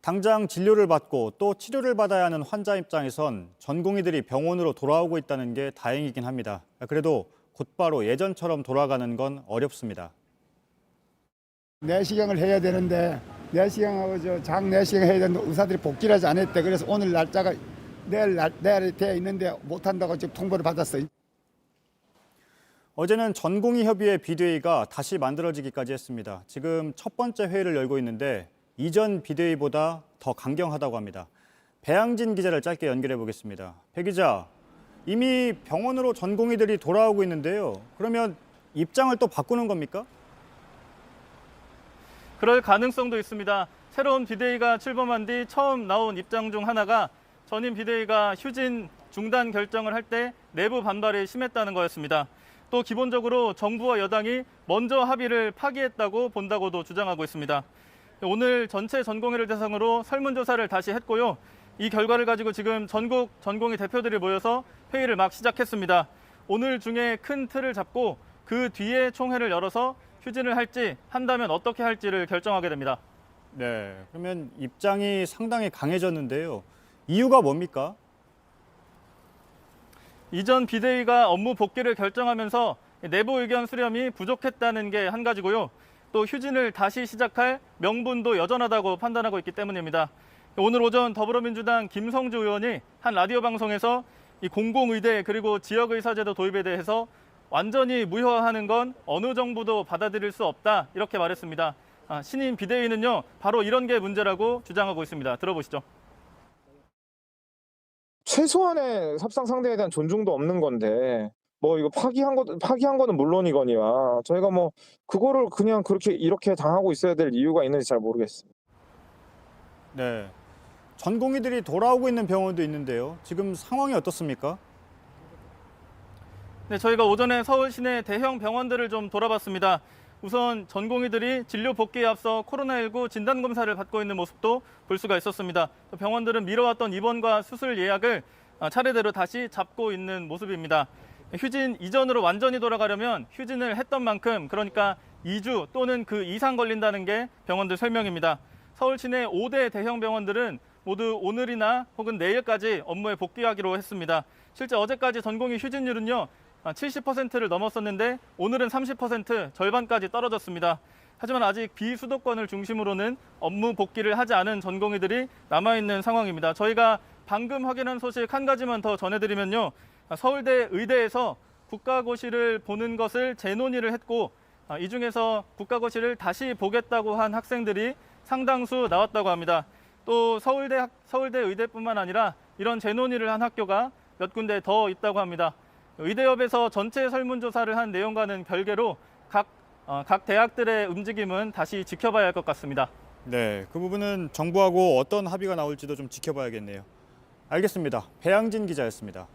당장 진료를 받고 또 치료를 받아야 하는 환자 입장에선 전공의들이 병원으로 돌아오고 있다는 게 다행이긴 합니다. 그래도 곧바로 예전처럼 돌아가는 건 어렵습니다. 내시경을 해야 되는데 내시경하고 장 내시경 해야 되는데 의사들이 복귀를 하지 않았대. 그래서 오늘 날짜가 내일 되어 있는데 못한다고 지금 통보를 받았어요. 어제는 전공의협의회 비대위가 다시 만들어지기까지 했습니다. 지금 첫 번째 회의를 열고 있는데 이전 비대위보다 더 강경하다고 합니다. 배양진 기자를 짧게 연결해 보겠습니다. 배 기자, 이미 병원으로 전공의들이 돌아오고 있는데요. 그러면 입장을 또 바꾸는 겁니까? 그럴 가능성도 있습니다. 새로운 비대위가 출범한 뒤 처음 나온 입장 중 하나가 전임 비대위가 휴진 중단 결정을 할 때 내부 반발이 심했다는 거였습니다. 또 기본적으로 정부와 여당이 먼저 합의를 파기했다고 본다고도 주장하고 있습니다. 오늘 전체 전공의를 대상으로 설문조사를 다시 했고요. 이 결과를 가지고 지금 전국 전공의 대표들이 모여서 회의를 막 시작했습니다. 오늘 중에 큰 틀을 잡고 그 뒤에 총회를 열어서 휴진을 할지 한다면 어떻게 할지를 결정하게 됩니다. 네, 그러면 입장이 상당히 강해졌는데요. 이유가 뭡니까? 이전 비대위가 업무 복귀를 결정하면서 내부 의견 수렴이 부족했다는 게 한 가지고요. 또 휴진을 다시 시작할 명분도 여전하다고 판단하고 있기 때문입니다. 오늘 오전 더불어민주당 김성주 의원이 한 라디오 방송에서 이 공공의대 그리고 지역의사제도 도입에 대해서 완전히 무효화하는 건 어느 정부도 받아들일 수 없다 이렇게 말했습니다. 신임 비대위는요 바로 이런 게 문제라고 주장하고 있습니다. 들어보시죠. 최소한의 협상 상대에 대한 존중도 없는 건데 뭐 이거 파기한 거는 물론이거니와 저희가 뭐 그거를 그냥 그렇게 이렇게 당하고 있어야 될 이유가 있는지 잘 모르겠습니다. 네, 전공의들이 돌아오고 있는 병원도 있는데요. 지금 상황이 어떻습니까? 네, 저희가 오전에 서울 시내 대형 병원들을 좀 돌아봤습니다. 우선 전공의들이 진료 복귀에 앞서 코로나19 진단검사를 받고 있는 모습도 볼 수가 있었습니다. 병원들은 미뤄왔던 입원과 수술 예약을 차례대로 다시 잡고 있는 모습입니다. 휴진 이전으로 완전히 돌아가려면 휴진을 했던 만큼 그러니까 2주 또는 그 이상 걸린다는 게 병원들 설명입니다. 서울 시내 5대 대형 병원들은 모두 오늘이나 혹은 내일까지 업무에 복귀하기로 했습니다. 실제 어제까지 전공의 휴진율은요 70%를 넘었었는데 오늘은 30% 절반까지 떨어졌습니다. 하지만 아직 비수도권을 중심으로는 업무 복귀를 하지 않은 전공의들이 남아있는 상황입니다. 저희가 방금 확인한 소식 한 가지만 더 전해드리면요. 서울대 의대에서 국가고시를 보는 것을 재논의를 했고 이 중에서 국가고시를 다시 보겠다고 한 학생들이 상당수 나왔다고 합니다. 또 서울대 의대뿐만 아니라 이런 재논의를 한 학교가 몇 군데 더 있다고 합니다. 의대협에서 전체 설문조사를 한 내용과는 별개로 각 대학들의 움직임은 다시 지켜봐야 할 것 같습니다. 네, 그 부분은 정부하고 어떤 합의가 나올지도 좀 지켜봐야겠네요. 알겠습니다. 배양진 기자였습니다.